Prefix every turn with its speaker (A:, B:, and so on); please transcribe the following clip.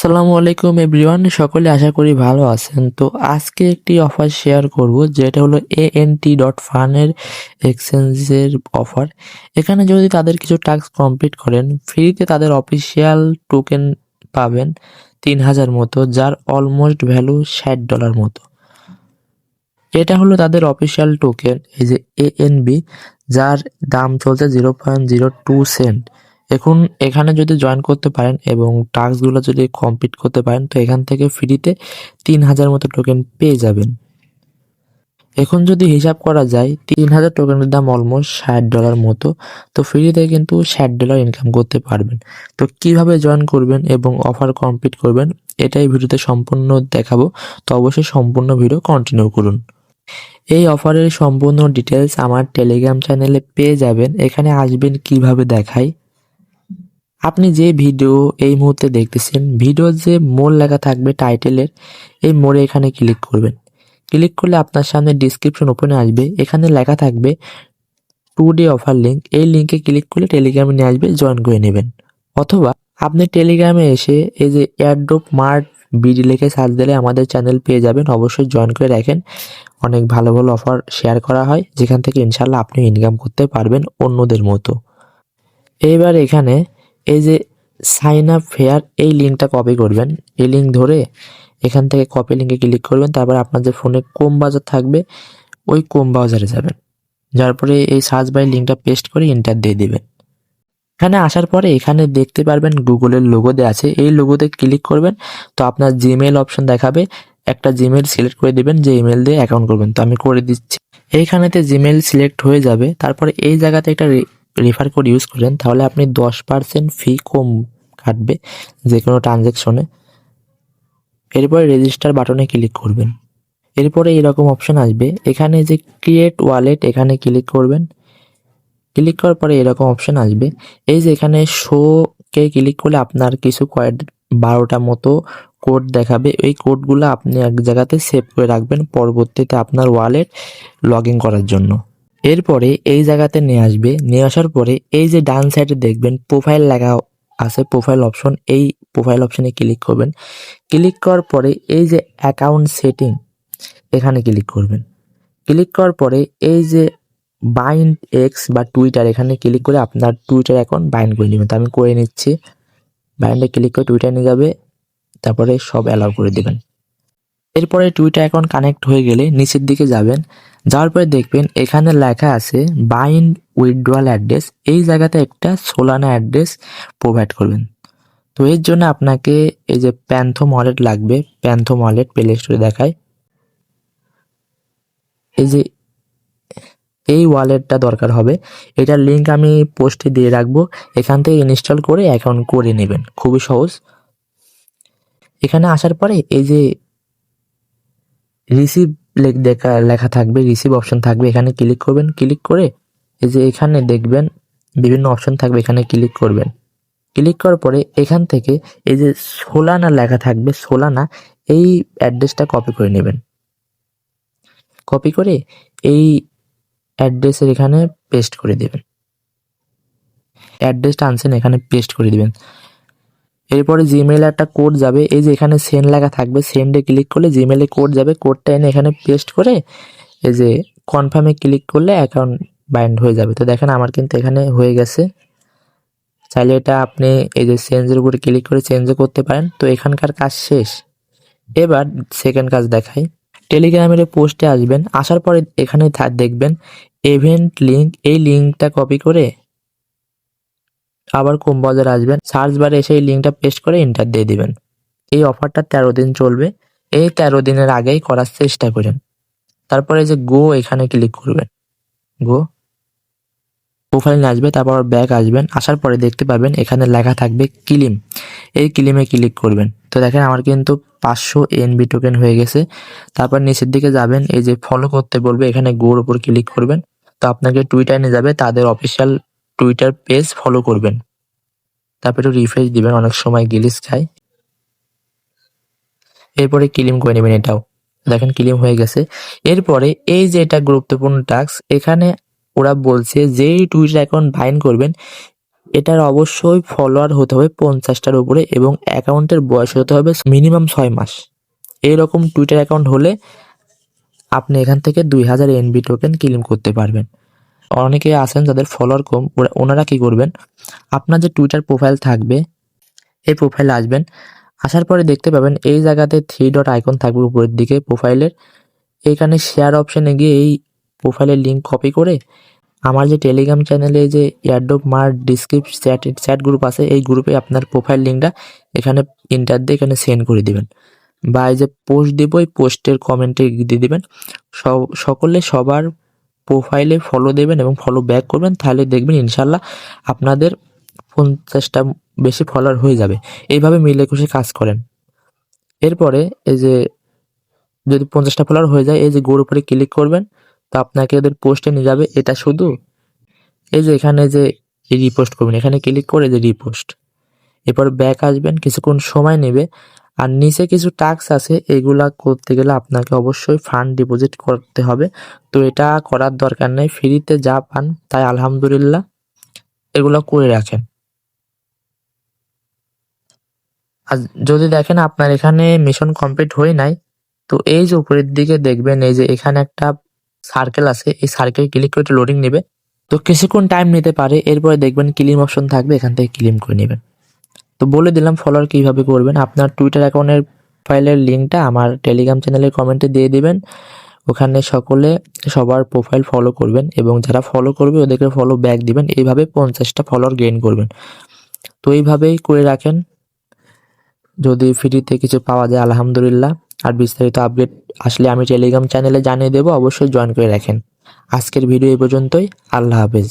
A: আসসালামু আলাইকুম এভরিওয়ান, সকলে আশা করি ভালো আছেন। তো আজকে একটি অফার শেয়ার করব, যেটা হলো ANT.Fun এর এক্সচেঞ্জের অফার। এখানে যদি তাদের কিছু টাস্ক কমপ্লিট করেন, ফ্রিতে তাদের অফিসিয়াল টোকেন পাবেন 3000 মতো, যার অলমোস্ট ভ্যালু $60 মতো। এটা হলো তাদের অফিসিয়াল টোকেন, এই যে ANB, যার দাম চলছে 0.02 সেন্ট। এখন এখানে যদি জয়েন করতে পারেন এবং টাস্কগুলো যদি কমপ্লিট করতে পারেন, তো এখান থেকে ফ্রিতে 3000 মতো টোকেন পেয়ে যাবেন। এখন যদি হিসাব করা যায়, 3000 টোকেনের দাম অলমোস্ট $60 মতো। তো ফ্রিতে কিন্তু $60 ইনকাম করতে পারবেন। তো কিভাবে জয়েন করবেন এবং অফার কমপ্লিট করবেন, এটাই ভিডিওতে সম্পূর্ণ দেখাবো। তো অবশ্যই সম্পূর্ণ ভিডিও কন্টিনিউ করুন। এই অফারের সম্পূর্ণ ডিটেলস আমার টেলিগ্রাম চ্যানেলে পেয়ে যাবেন। এখানে আসবেন কিভাবে দেখাই। আপনি যে ভিডিও এই মুহূর্তে দেখতেছেন, ভিডিওর যে মোড় লেখা থাকবে টাইটেলের, এই মোড়ে এখানে ক্লিক করবেন। ক্লিক করলে আপনার সামনে ডিসক্রিপশন ওপেনে আসবে, এখানে লেখা থাকবে 2 ডে অফার লিঙ্ক। এই লিঙ্কে ক্লিক করলে টেলিগ্রামে নিয়ে আসবে, জয়েন করে নেবেন। অথবা আপনি টেলিগ্রামে এসে এই যে এয়ারড্রপ মার্ট বিডি লিখে সার্চ দিলে আমাদের চ্যানেল পেয়ে যাবেন। অবশ্যই জয়েন করে রাখেন, অনেক ভালো ভালো অফার শেয়ার করা হয়, যেখান থেকে ইনশাল্লাহ আপনি ইনকাম করতে পারবেন অন্যদের মতো। এইবার এখানে এই যে সাইন আপ ফেয়ার, এই লিঙ্কটা কপি করবেন। এই লিঙ্ক ধরে এখান থেকে কপি লিঙ্কে ক্লিক করবেন। তারপর আপনার যে ফোনে কোম বাজার থাকবে, ওই কোম বাজারে যাবেন। যার পরে এই সার্চ বাই লিঙ্কটা পেস্ট করে এন্টার দিয়ে দিবেন। এখানে আসার পরে এখানে দেখতে পারবেন গুগলের লোগো দেওয়া আছে, এই লোগোতে ক্লিক করবেন। তো আপনার জিমেইল অপশন দেখাবে, একটা জিমেইল সিলেক্ট করে দিবেন যে ইমেল দিয়ে অ্যাকাউন্ট করবেন। তো আমি করে দিচ্ছি। এইখানেতে জিমেইল সিলেক্ট হয়ে যাবে। তারপরে এই জায়গাতে একটা রেফার কোড ইউজ করেন, তাহলে আপনি 10% ফি কম কাটবে যে কোনো ট্রানজ্যাকশনে। এরপরে রেজিস্টার বাটনে ক্লিক করবেন। এরপরে এরকম অপশন আসবে, এখানে যে ক্রিয়েট ওয়ালেট, এখানে ক্লিক করবেন। ক্লিক করার পরে এরকম অপশন আসবে, এই যে এখানে শো কে ক্লিক করলে আপনার কিছু 12টা মতো কোড দেখাবে। এই কোডগুলো আপনি এক জায়গাতে সেভ করে রাখবেন পরবর্তীতে আপনার ওয়ালেট লগ ইন করার জন্য। এরপরে এই জায়গাতে নিয়ে আসবে। নিয়ে আসার পরে এই যে ডান সাইডে দেখবেন প্রোফাইল লেখা আছে, প্রোফাইল অপশন, এই প্রোফাইল অপশনে ক্লিক করবেন। ক্লিক করার পরে এই যে অ্যাকাউন্ট সেটিং, এখানে ক্লিক করবেন। ক্লিক করার পরে এই যে বাইন্ড এক্স বা টুইটার, এখানে ক্লিক করে আপনার টুইটার অ্যাকাউন্ট বাইন্ড করে নেবেন। তো আমি করে নিচ্ছি। বাইন্ডে ক্লিক করে টুইটার নিয়ে যাবে, তারপরে সব অ্যালাউ করে দেবেন। এরপরে টুইটার অ্যাকাউন্ট কানেক্ট হয়ে গেলে নিচের দিকে যাবেন। যাওয়ার পরে দেখবেন এখানে লেখা আছে বাইন্ড উইথড্রয়াল অ্যাড্রেস। এই জায়গাতে একটা সোলানা অ্যাড্রেস প্রোভাইড করবেন। তো এর জন্য আপনাকে এই যে প্যান্থম ওয়ালেট লাগবে। প্যান্থম ওয়ালেট প্লে স্টোরে দেখায়, এই যে এই ওয়ালেটটা দরকার হবে। এটার লিঙ্ক আমি পোস্টে দিয়ে রাখবো, এখান থেকে ইনস্টল করে অ্যাকাউন্ট করে নেবেন, খুবই সহজ। এখানে আসার পরে এই যে রিসিভ লেখা থাকবে, রিসিভ অপশন থাকবে, এখানে ক্লিক করবেন। ক্লিক করে এই যে এখানে দেখবেন বিভিন্ন অপশন থাকবে, এখানে ক্লিক করবেন। ক্লিক করার পরে এখান থেকে এই যে সোলানা লেখা থাকবে, সোলানা, এই অ্যাড্রেসটা কপি করে নেবেন। কপি করে এই অ্যাড্রেসের এখানে পেস্ট করে দেবেন। অ্যাড্রেসটা আনছেন, এখানে পেস্ট করে দিবেন। এরপরে জিমেইলে একটা কোড যাবে, এই যে এখানে সেন্ড লেখা থাকবে, সেন্ডে ক্লিক করলে জিমেইলে কোড যাবে। কোডটা এনে এখানে পেস্ট করে এই যে কনফার্মে ক্লিক করলে অ্যাকাউন্ট বাইন্ড হয়ে যাবে। তো দেখেন আমার কিন্তু এখানে হয়ে গেছে। চাইলে এটা আপনি এই যে চেঞ্জের উপরে ক্লিক করে চেঞ্জও করতে পারেন। তো এখানকার কাজ শেষ। এবার সেকেন্ড কাজ দেখাই। টেলিগ্রামের পোস্টে আসবেন। আসার পরে এখানে দেখবেন ইভেন্ট লিঙ্ক, এই লিঙ্কটা কপি করে আবার কোম বাজারে আসবেন। সার্চ বারে এসে এই লিঙ্কটা পেস্ট করে এন্টার দিয়ে দিবেন। এই অফারটা 13 দিন চলবে। এই 13 দিনের আগেই করার চেষ্টা করেন। তারপরে যে গো, এখানে ক্লিক করবেন। গো প্রোফাইল নিয়ে আসবে, তারপর ব্যাক আসবেন। আসার পরে দেখতে পাবেন এখানে লেখা থাকবে ক্লিম, এই ক্লিমে ক্লিক করবেন। তো দেখেন আমার কিন্তু 500 এনবি টোকেন হয়ে গেছে। তারপর নিচের দিকে যাবেন, এই যে ফলো করতে বলবে, এখানে গোর উপর ক্লিক করবেন। তো আপনাকে টুইটার নিয়ে যাবে, তাদের অফিসিয়াল টুইটার পেজ ফলো করবেন। তারপর একটু রিফ্রেশ দিবেন, অনেক সময় গ্লিচ খায়। এরপরে ক্লেম করে নেবেন। এটাও দেখেন ক্লেম হয়ে গেছে। এরপরে এই যে এটা গুরুত্বপূর্ণ টাস্ক, এখানে ওরা বলছে যেই টুইটার অ্যাকাউন্ট বাইন্ড করবেন, এটার অবশ্যই ফলোয়ার হতে হবে 50টার উপরে এবং অ্যাকাউন্টের বয়স হতে হবে মিনিমাম 6 মাস। এইরকম টুইটার অ্যাকাউন্ট হলে আপনি এখান থেকে 2000 এনবি টোকেন ক্লেম করতে পারবেন। অনেকে আছেন যাদের ফলোয়ার কম, ওনারা কি করবেন, আপনার যে টুইটার প্রোফাইল থাকবে এই প্রোফাইলে আসবেন। আসার পরে দেখতে পাবেন এই জায়গাতে 3 ডট আইকন থাকবে উপরের দিকে প্রোফাইলের। এখানে শেয়ার অপশনে গিয়ে এই প্রোফাইলের লিঙ্ক কপি করে আমার যে টেলিগ্রাম চ্যানেলে যে airdrop mart description chat group আছে এই গ্রুপে আপনার প্রোফাইল লিঙ্কটা এখানে এন্টার দিয়ে এখানে সেন্ড করে দিবেন, বা এই যে পোস্ট দিব এই পোস্টের কমেন্টে দিয়ে দিবেন। সকলে সবার প্রোফাইলে ফলো দেবেন এবং ফলো ব্যাক করবেন, তাহলে দেখবেন ইনশাল্লাহ আপনাদের 50টা বেশি ফলোয়ার হয়ে যাবে। এইভাবে মিলে খুশি কাজ করেন। এরপরে এই যে যদি 50টা ফলোয়ার হয়ে যায় এই যে গোর উপরে ক্লিক করবেন, তো আপনাকে ওদের পোস্টে নিয়ে যাবে। এটা শুধু এই যে এখানে যে রিপোস্ট করবেন এখানে ক্লিক করে যে রিপোস্ট, এরপর ব্যাক আসবেন, কিছুক্ষণ সময় নেবে। আর নিচে কিছু টাস্ক আছে, এগুলা করতে গেলে আপনাকে অবশ্যই ফান্ড ডিপোজিট করতে হবে। তো এটা করার দরকার নেই, ফ্রিতে যা পান তাই আলহামদুলিল্লাহ এগুলো করে রাখেন। আর যদি দেখেন আপনার এখানে মিশন কমপ্লিট হয়ে নাই, তো এই যে উপরের দিকে দেখবেন এই যে এখানে একটা সার্কেল আছে, এই সার্কেল ক্লিক করে লোডিং নেবে। তো কিছুক্ষণ টাইম নিতে পারে, এরপরে দেখবেন ক্লেম অপশন থাকবে, এখান থেকে ক্লেম করে নেবেন। তো বলে দিলাম ফলোয়ার কিভাবে করবেন। আপনার টুইটার অ্যাকাউন্টের ফাইলের লিঙ্কটা আমার টেলিগ্রাম চ্যানেলের কমেন্টে দিয়ে দিবেন। ওখানে সকলে সবার প্রোফাইল ফলো করবেন এবং যারা ফলো করবে ওদেরকে ফলো ব্যাক দিবেন। এইভাবে 50টা ফলোয়ার গেইন করবেন। তো এইভাবেই করে রাখেন, যদি ফ্রিতে কিছু পাওয়া যায় আলহামদুলিল্লাহ। আর বিস্তারিত আপডেট আসলে আমি টেলিগ্রাম চ্যানেলে জানিয়ে দেবো, অবশ্যই জয়েন করে রাখেন। আজকের ভিডিও এই পর্যন্তই। আল্লাহ হাফেজ।